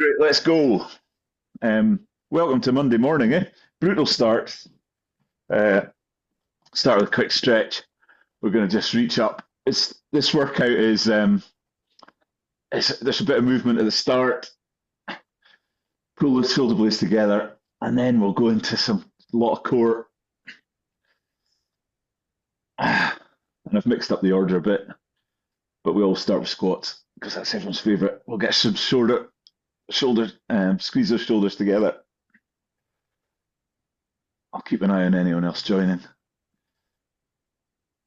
Great, let's go. Welcome to Monday morning, eh? Brutal start. Uh, Start with a quick stretch. We're going to just reach up. This workout is there's a bit of movement at the start. Pull those shoulder blades together, and then we'll go into a lot of core. And I've mixed up the order a bit, but we all start with squats because that's everyone's favourite. We'll get some shoulders, squeeze those shoulders together. I'll keep an eye on anyone else joining.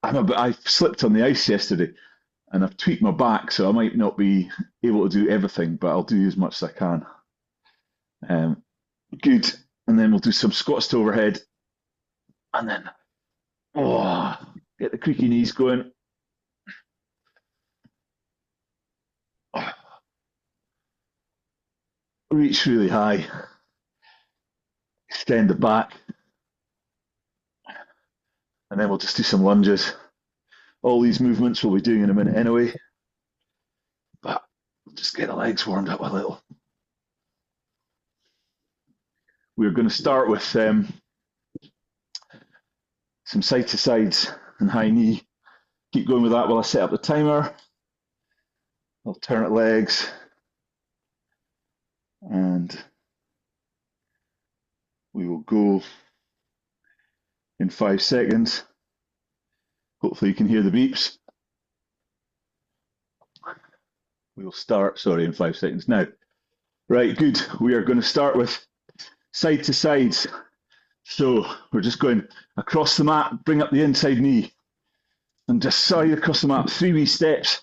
I slipped on the ice yesterday and I've tweaked my back, so I might not be able to do everything, but I'll do as much as I can. Good. And then we'll do some squats to overhead. And then, get the creaky knees going. Reach really high. Extend the back. And then we'll just do some lunges. All these movements we'll be doing in a minute anyway. But just get the legs warmed up a little. We're going to start with some side to sides and high knee. Keep going with that while I set up the timer. Alternate legs. And we will go in 5 seconds. Hopefully you can hear the beeps. We will start, in 5 seconds now. Right, good. We are going to start with side to sides. So we're just going across the mat, bring up the inside knee, and just side across the mat, 3 wee steps.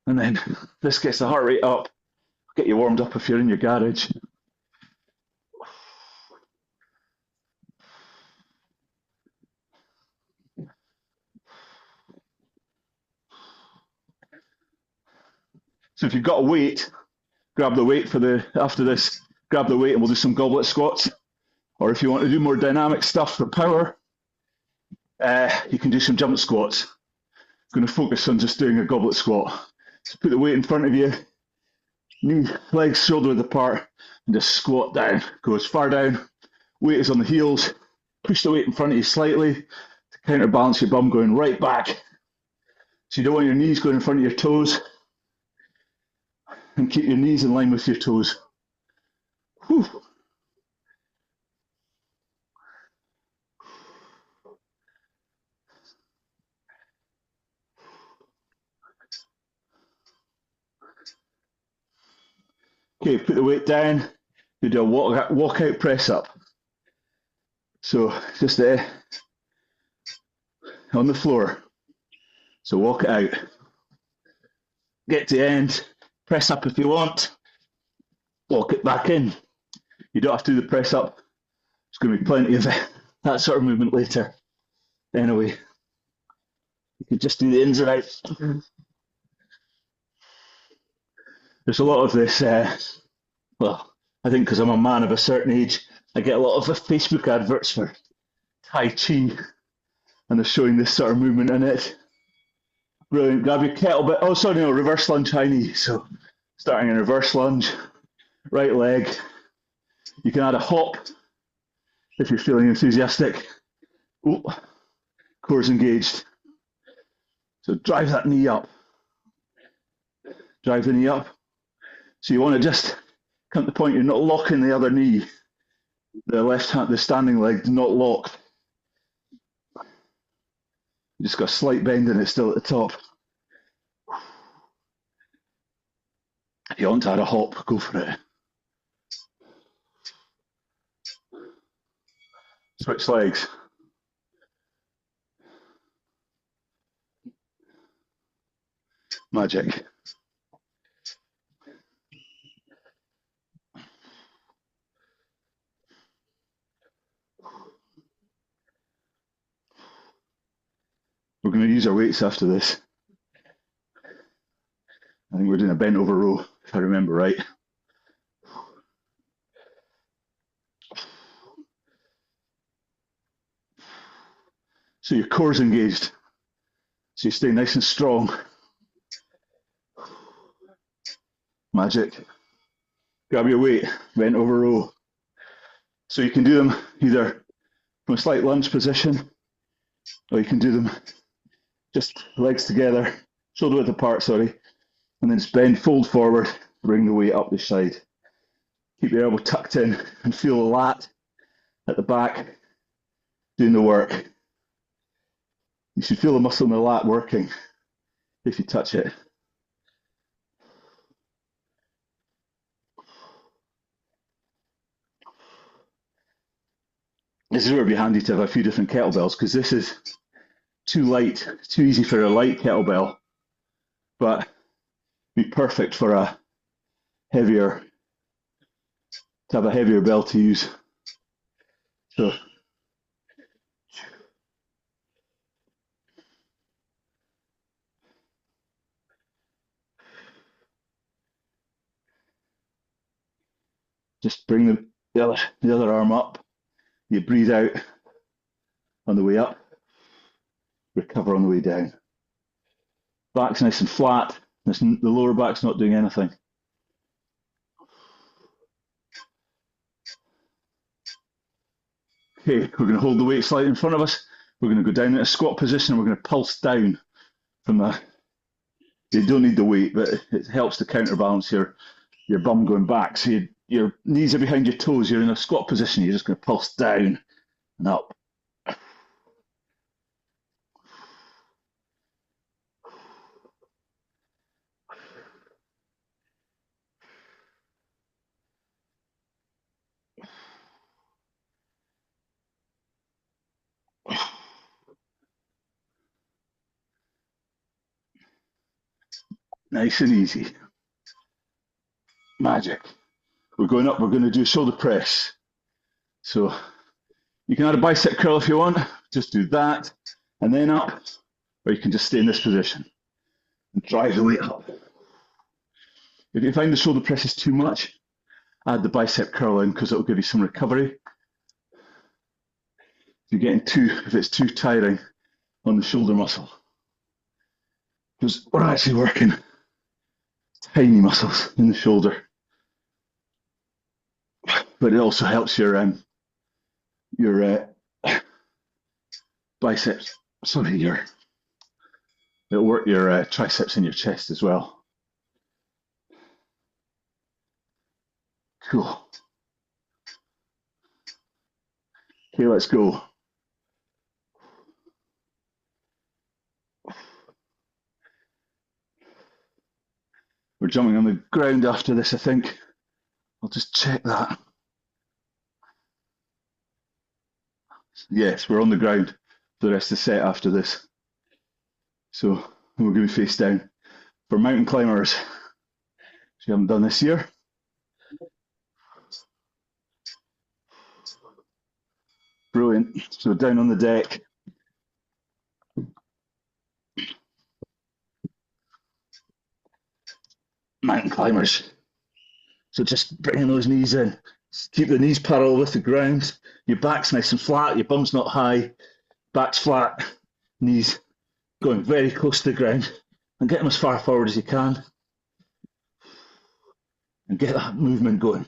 And then this gets the heart rate up. Get you warmed up if you're in your garage. So if you've got a weight, grab the weight after this, grab the weight and we'll do some goblet squats. Or if you want to do more dynamic stuff for power, you can do some jump squats. I'm going to focus on just doing a goblet squat. So put the weight in front of you, knee, legs shoulder width apart, and just squat down. Go as far down, weight is on the heels, push the weight in front of you slightly to counterbalance your bum going right back. So you don't want your knees going in front of your toes, and keep your knees in line with your toes. Whew. Okay, put the weight down. You do a walk out press up. So just there on the floor. So walk it out. Get to the end. Press up if you want. Walk it back in. You don't have to do the press up. There's going to be plenty of that sort of movement later. Anyway, you can just do the ins and outs. There's a lot of this, I think because I'm a man of a certain age, I get a lot of Facebook adverts for Tai Chi, and they're showing this sort of movement in it. Brilliant. Grab your kettlebell. Oh, sorry, no, reverse lunge high knee. So starting in reverse lunge, right leg. You can add a hop if you're feeling enthusiastic. Oh, core's engaged. So drive that knee up. Drive the knee up. So you want to just come to the point you're not locking the other knee. The left hand, the standing leg, not locked. You just got a slight bend in it still at the top. If you want to add a hop, go for it. Switch legs. Magic. We're going to use our weights after this. I think we're doing a bent over row, if I remember right. So your core's engaged. So you stay nice and strong. Magic. Grab your weight, bent over row. So you can do them either from a slight lunge position, or you can do them just legs together, shoulder width apart, sorry, and then just bend, fold forward, bring the weight up the side. Keep your elbow tucked in and feel the lat at the back doing the work. You should feel the muscle in the lat working if you touch it. This is where it'd be handy to have a few different kettlebells, because this is too light, too easy for a light kettlebell, but be perfect for a heavier, to have a heavier bell to use. So just bring the other arm up. You breathe out on the way up, recover on the way down. Back's nice and flat. The lower back's not doing anything. Okay, we're going to hold the weight slightly in front of us. We're going to go down in a squat position and we're going to pulse down from the. You don't need the weight, but it helps to counterbalance your bum going back. So your knees are behind your toes. You're in a squat position. You're just going to pulse down and up. Nice and easy. Magic. We're going up, we're going to do shoulder press. So you can add a bicep curl if you want, just do that, and then up, or you can just stay in this position and drive the weight up. If you find the shoulder press is too much, add the bicep curl in, because it'll give you some recovery. If it's too tiring on the shoulder muscle, because we're actually working tiny muscles in the shoulder, but it also helps your biceps. It'll work your triceps in your chest as well. Cool. Okay, let's go. We're jumping on the ground after this, I think. I'll just check that. Yes, we're on the ground for the rest of the set after this. So we're going to be face down. For mountain climbers, which we haven't done this year. Brilliant. So down on the deck. Mountain climbers. So just bringing those knees in. Keep the knees parallel with the ground. Your back's nice and flat. Your bum's not high. Back's flat. Knees going very close to the ground. And get them as far forward as you can. And get that movement going.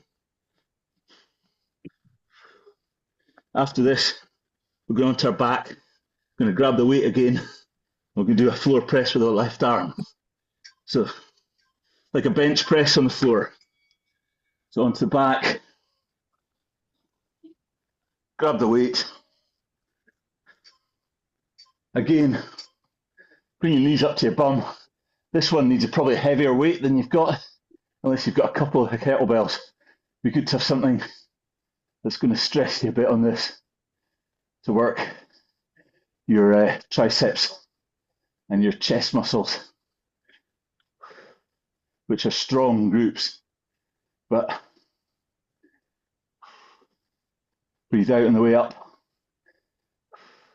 After this, we're going onto our back. We're going to grab the weight again. We're going to do a floor press with our left arm. So, like a bench press on the floor. So onto the back. Grab the weight. Again, bring your knees up to your bum. This one needs probably a heavier weight than you've got, unless you've got a couple of kettlebells. It'd be good to have something that's going to stress you a bit on this to work your triceps and your chest muscles, which are strong groups. But breathe out on the way up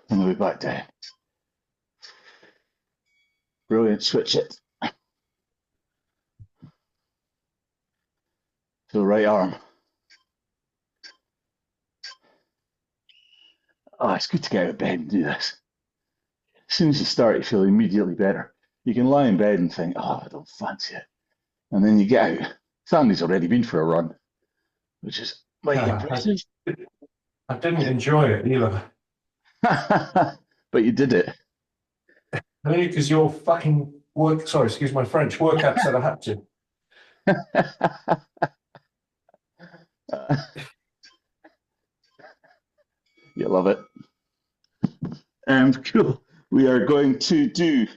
and the way back down. Brilliant, switch it. To the right arm. Oh, it's good to get out of bed and do this. As soon as you start, you feel immediately better. You can lie in bed and think, oh, I don't fancy it. And then you get out. Sandy's already been for a run. which is mighty Yeah, impressive. I didn't enjoy it either. But you did it. Only because your fucking work, sorry, excuse my French, workout said I had to. You love it. Cool. We are going to do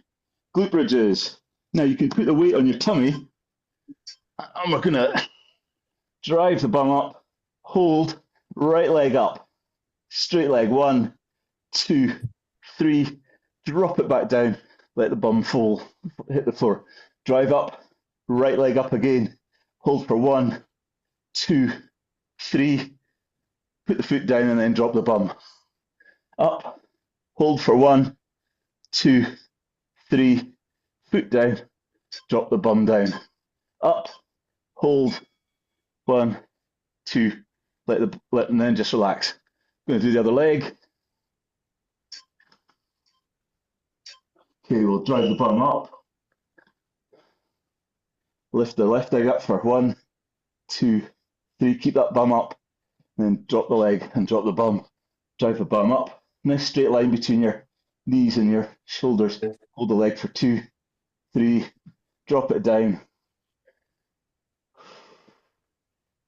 glute bridges. Now you can put the weight on your tummy, and we're going to drive the bum up, hold, right leg up, straight leg, 1, 2, 3, drop it back down, let the bum fall, hit the floor. Drive up, right leg up again, hold for 1, 2, 3, put the foot down and then drop the bum. Up, hold for 1, 2, 3, foot down, drop the bum down. Up, hold, 1, 2, and then just relax. I'm going to do the other leg. Okay, we'll drive the bum up. Lift the left leg up for 1, 2, 3. Keep that bum up. And then drop the leg and drop the bum. Drive the bum up. Nice straight line between your knees and your shoulders. Hold the leg for 2, 3. Drop it down.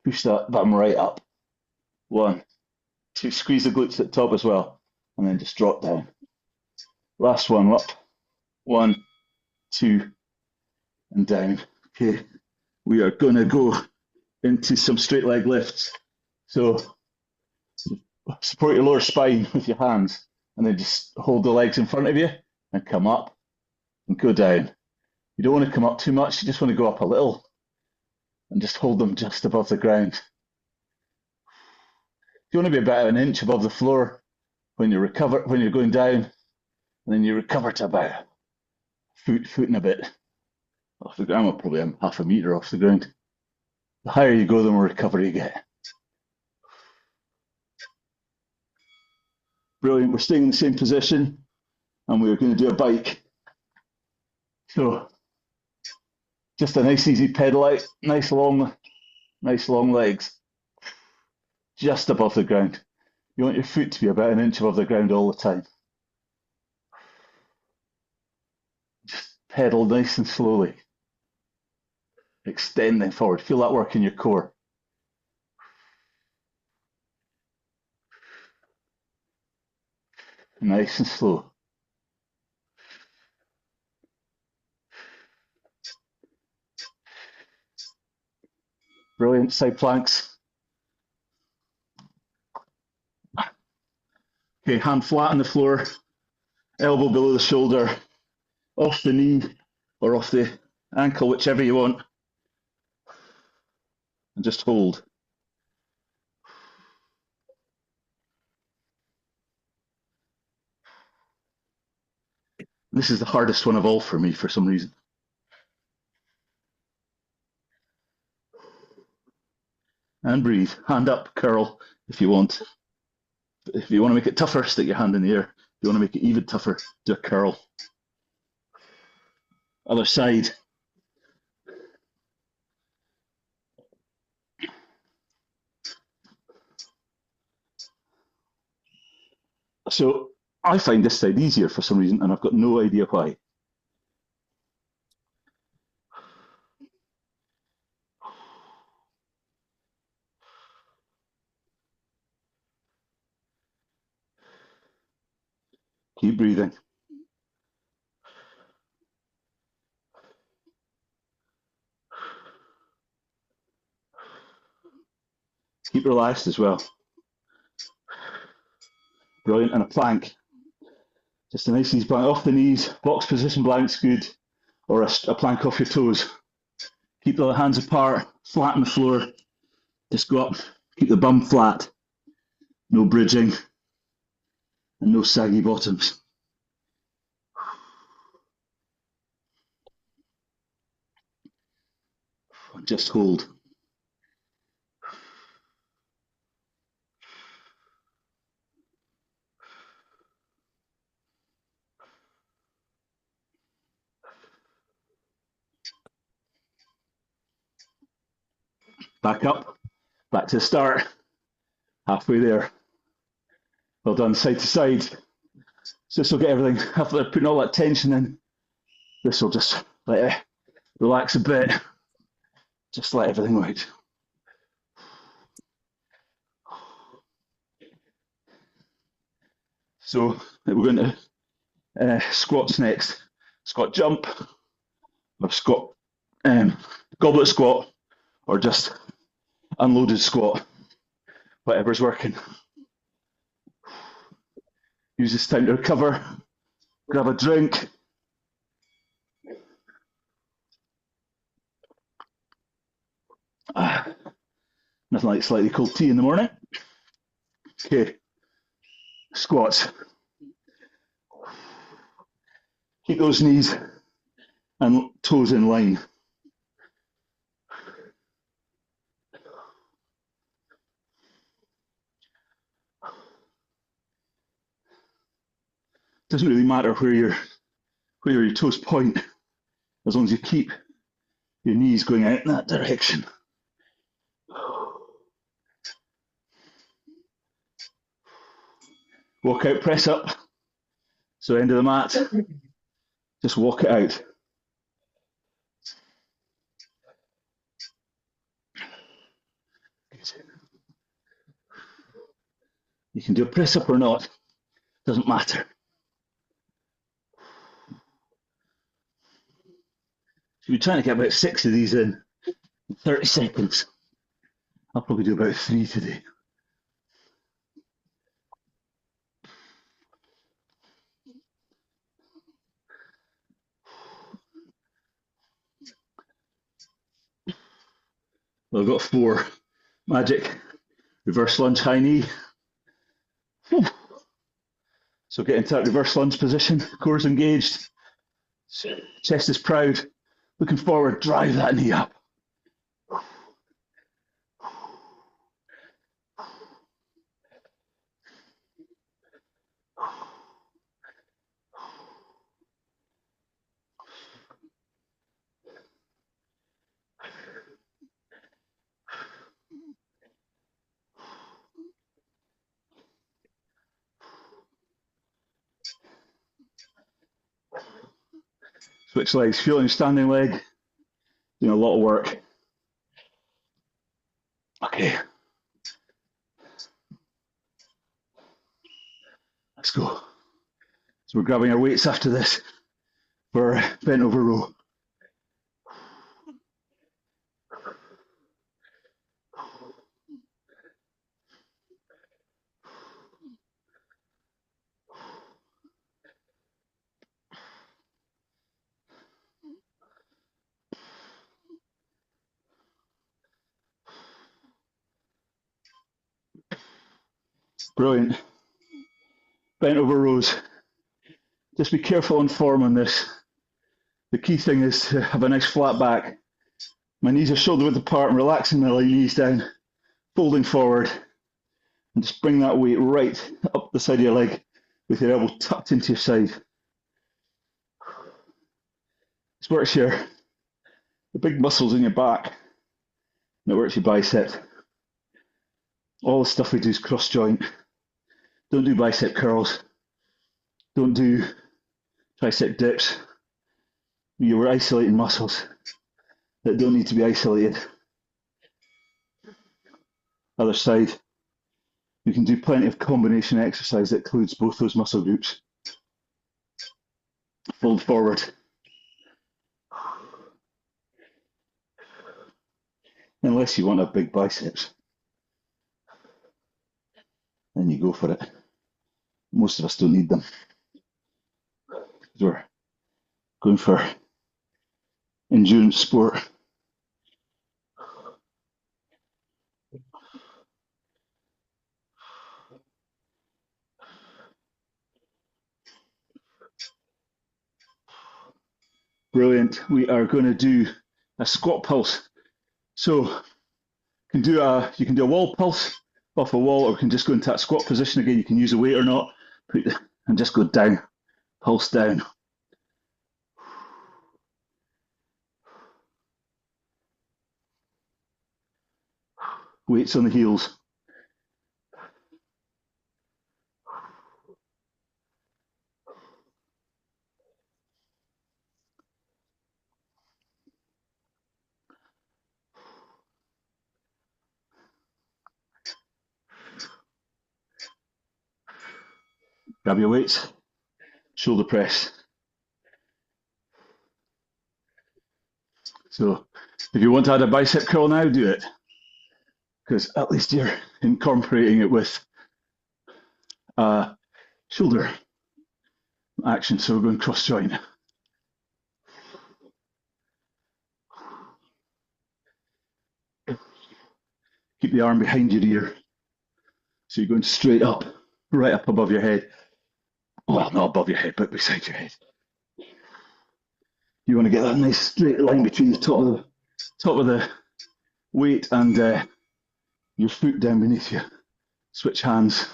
Push that bum right up. 1, 2. Squeeze the glutes at the top as well. And then just drop down. Last one up. 1, 2, and down. Okay, we are going to go into some straight leg lifts. So support your lower spine with your hands and then just hold the legs in front of you and come up and go down. You don't want to come up too much, you just want to go up a little and just hold them just above the ground. You want to be about an inch above the floor when you recover, when you're going down, and then you recover to about foot and a bit off the ground. Well, probably I'm half a meter off the ground. The higher you go, the more recovery you get. Brilliant. We're staying in the same position and we're going to do a bike. So just a nice easy pedal out, nice long legs, just above the ground. You want your foot to be about an inch above the ground all the time. Just pedal nice and slowly, extending forward. Feel that work in your core. Nice and slow. Brilliant. Side planks. Okay, hand flat on the floor, elbow below the shoulder, off the knee or off the ankle, whichever you want, and just hold. This is the hardest one of all for me for some reason. And breathe. Hand up, curl if you want. If you want to make it tougher, stick your hand in the air. If you want to make it even tougher, do a curl. Other side. So I find this side easier for some reason, and I've got no idea why. Keep breathing. Keep relaxed as well. Brilliant. And a plank. Just a nice easy plank off the knees. Box position blank's good. Or a plank off your toes. Keep the hands apart, flat on the floor. Just go up. Keep the bum flat. No bridging. And no saggy bottoms. Just hold. Back up. Back to the start. Halfway there. Well done, side to side. So this will get everything, after putting all that tension in, this will just let it relax a bit. Just let everything out. So we're going to squats next. Squat jump, or squat goblet squat, or just unloaded squat, whatever's working. Use this time to recover, grab a drink. Nothing like slightly cold tea in the morning. Okay, squats. Keep those knees and toes in line. Doesn't really matter where your toes point, as long as you keep your knees going out in that direction. Walk out, press up. So end of the mat, just walk it out. You can do a press up or not, doesn't matter. So we're trying to get about 6 of these in 30 seconds. I'll probably do about 3 today. Well, I've got 4. Magic, reverse lunge, high knee. So get into that reverse lunge position, core's engaged, chest is proud, looking forward, drive that knee up. Switch legs, feeling standing leg, doing a lot of work. Okay. Let's go. So we're grabbing our weights after this for bent over row. Brilliant. Bent over rows. Just be careful on form on this. The key thing is to have a nice flat back. My knees are shoulder width apart and relaxing my knees down, folding forward, and just bring that weight right up the side of your leg with your elbow tucked into your side. This works your the big muscles in your back, and it works your bicep. All the stuff we do is cross joint. Don't do bicep curls. Don't do tricep dips. You're isolating muscles that don't need to be isolated. Other side, you can do plenty of combination exercise that includes both those muscle groups. Fold forward. Unless you want to have big biceps, then you go for it. Most of us don't need them. We're going for endurance sport. Brilliant. We are going to do a squat pulse. So you can do a wall pulse off a wall, or we can just go into that squat position again. You can use a weight or not, and just go down, pulse down. weights on the heels. Grab your weights, shoulder press. So if you want to add a bicep curl now, do it, because at least you're incorporating it with shoulder action. So we're going cross joint. Keep the arm behind your ear. So you're going straight up, right up above your head. Well, not above your head, but beside your head. You want to get that nice straight line between the top of the weight and your foot down beneath you. Switch hands.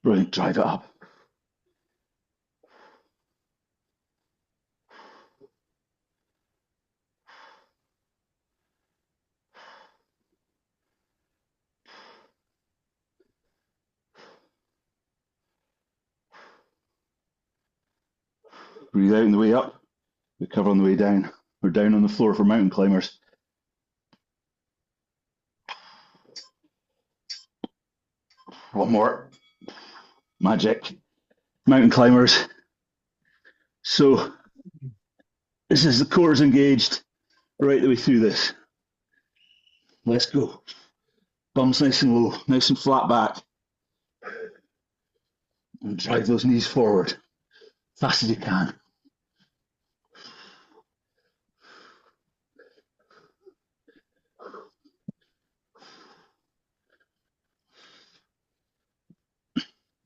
Brilliant, drive it up. Breathe out on the way up, recover on the way down. We're down on the floor for mountain climbers. One more. Magic. Mountain climbers. So this is the core is engaged right the way through this. Let's go. Bums nice and low, nice and flat back. And drive those knees forward, fast as you can.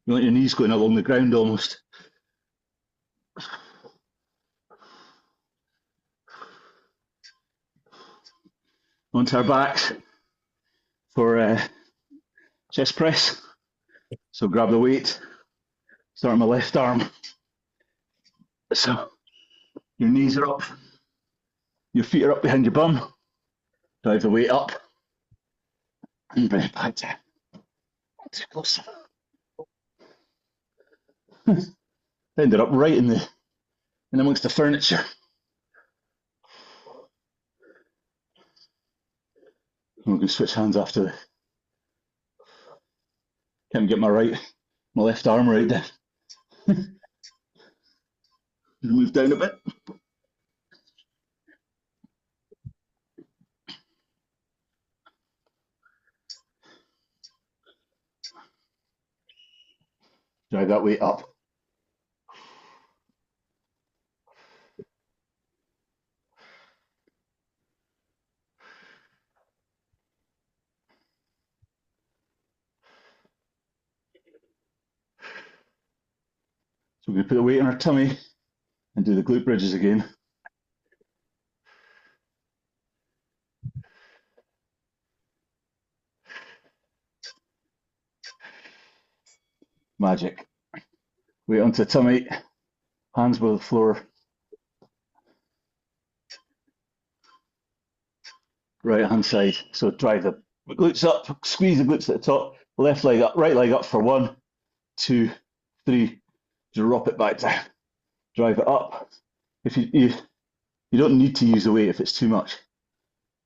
You want your knees going along the ground almost. Onto our backs for chest press. So grab the weight, start on my left arm. So your knees are up, your feet are up behind your bum. Drive the weight up and bring it back down. Too close. Ended up right in amongst the furniture. We're going to switch hands after this. Can't get my left arm right there. Move down a bit. Drive that weight up. So we're going to put the weight on our tummy and do the glute bridges again. Magic. Weight onto the tummy, hands by the floor. Right hand side. So drive the glutes up, squeeze the glutes at the top, left leg up, right leg up for 1, 2, 3. Drop it back down. Drive it up. If you don't need to use the weight if it's too much.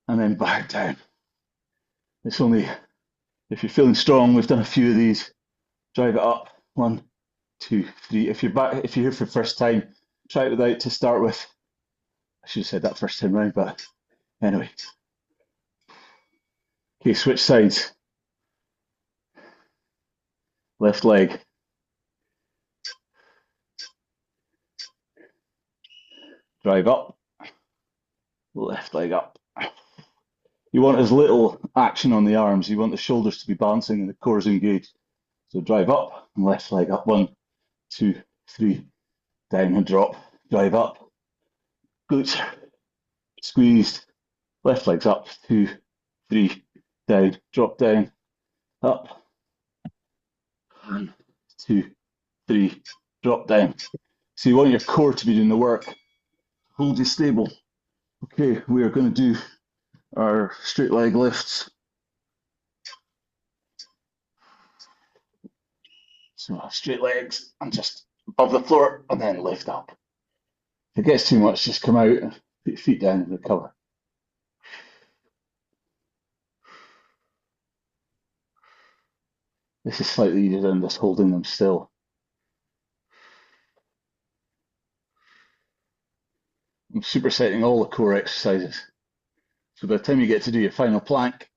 And then back down. It's only if you're feeling strong, we've done a few of these. Drive it up. 1, 2, 3. If you're here for the first time, try it without to start with. I should have said that first time round, but anyway. Okay, switch sides. Left leg. Drive up. Left leg up. You want as little action on the arms. You want the shoulders to be balancing and the core is engaged. So drive up and left leg up. 1, 2, 3. Down and drop. Drive up. Glutes squeezed. Left leg's up. 2, 3. Down. Drop down. Up. 1, 2, 3. Drop down. So you want your core to be doing the work. hold you stable. Okay, we are going to do our straight leg lifts. So straight legs and just above the floor and then lift up. If it gets too much, just come out, put your feet down and recover. This is slightly easier than just holding them still. I'm supersetting all the core exercises. So by the time you get to do your final plank,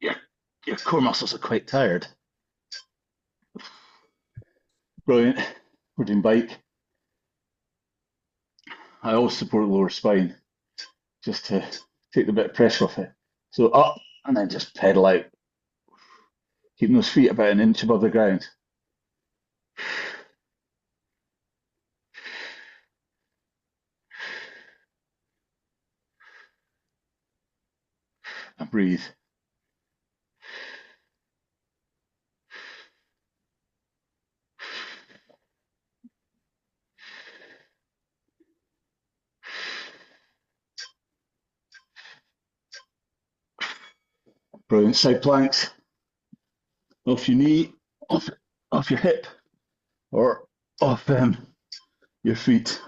your core muscles are quite tired. Brilliant. We're doing bike. I always support the lower spine just to take the bit of pressure off it. So up and then just pedal out. Keeping those feet about an inch above the ground. And breathe. Brilliant. Side planks. Off your knee, off your hip, or off your feet.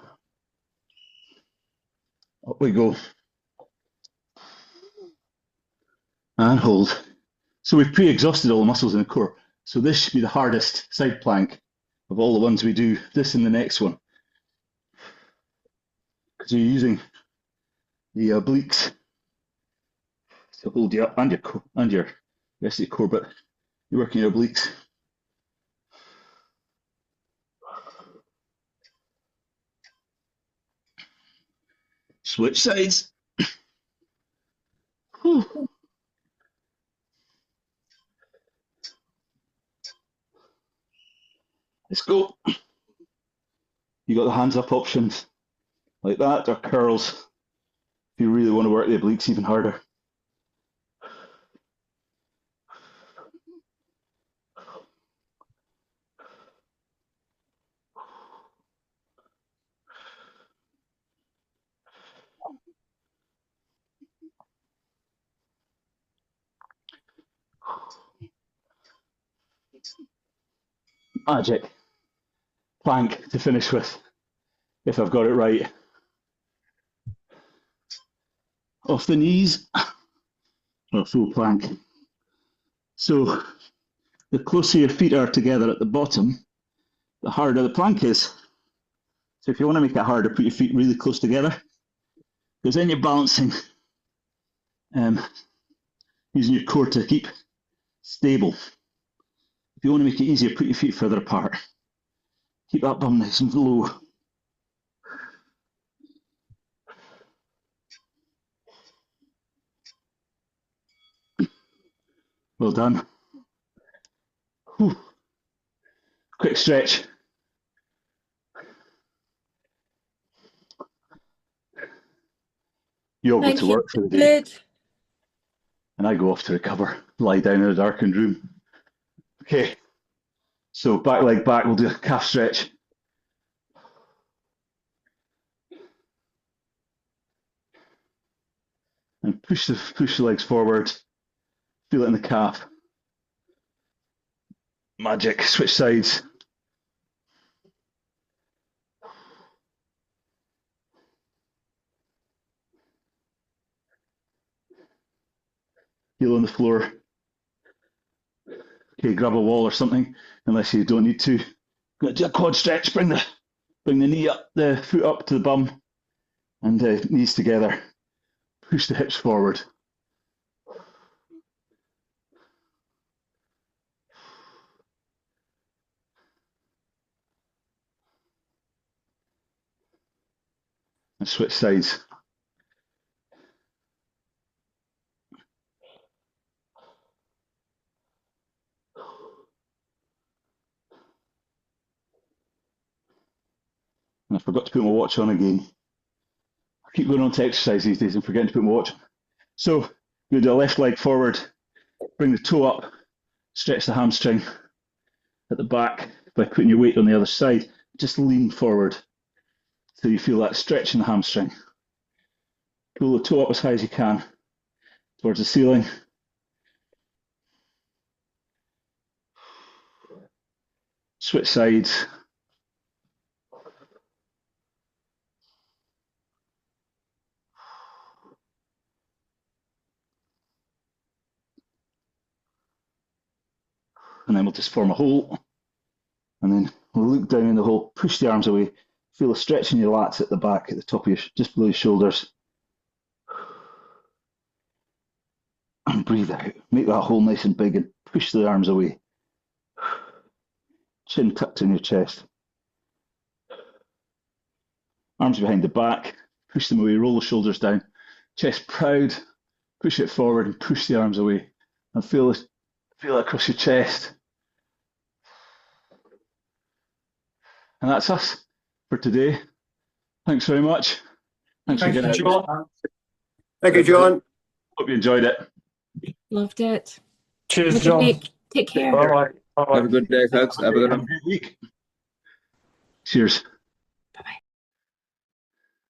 Up we go. And hold. So we've pre-exhausted all the muscles in the core. So this should be the hardest side plank of all the ones we do. This and the next one. Because you're using the obliques to hold you up and your rest of your core, but you're working your obliques. Switch sides. Whew. Let's go. You got the hands up options like that, or curls if you really want to work the obliques even harder. Magic. Plank to finish with, if I've got it right. Off the knees, or full plank. So the closer your feet are together at the bottom, the harder the plank is. So if you want to make it harder, put your feet really close together, because then you're balancing, using your core to keep stable. If you want to make it easier, put your feet further apart. Keep that bum nice and low. Well done. Whew. Quick stretch. You all go to work for the day. And I go off to recover, lie down in a darkened room. Okay, so back leg back, we'll do a calf stretch. And push the legs forward, feel it in the calf. Magic, switch sides. Heel on the floor. Okay, grab a wall or something, unless you don't need to. Gonna do a quad stretch, bring the knee up, the foot up to the bum, and knees together. Push the hips forward. And switch sides. And I forgot to put my watch on again. I keep going on to exercise these days and forgetting to put my watch on. So I'm going to do a left leg forward, bring the toe up, stretch the hamstring at the back by putting your weight on the other side. Just lean forward till you feel that stretch in the hamstring. Pull the toe up as high as you can towards the ceiling. Switch sides. And then we'll just form a hole. And then we'll look down in the hole, push the arms away, feel a stretch in your lats at the back, at the top of your, just below your shoulders. And breathe out. Make that hole nice and big and push the arms away. Chin tucked in your chest. Arms behind the back, push them away, roll the shoulders down. Chest proud, push it forward and push the arms away. And feel it across your chest. And that's us for today. Thanks very much. Thanks for getting out. John. Thank you, John. Hope you enjoyed it. Loved it. Cheers, Have a good John. week. Take care. Bye bye. Have a good day, folks. Have a good one. Have a good week. Cheers. Bye-bye.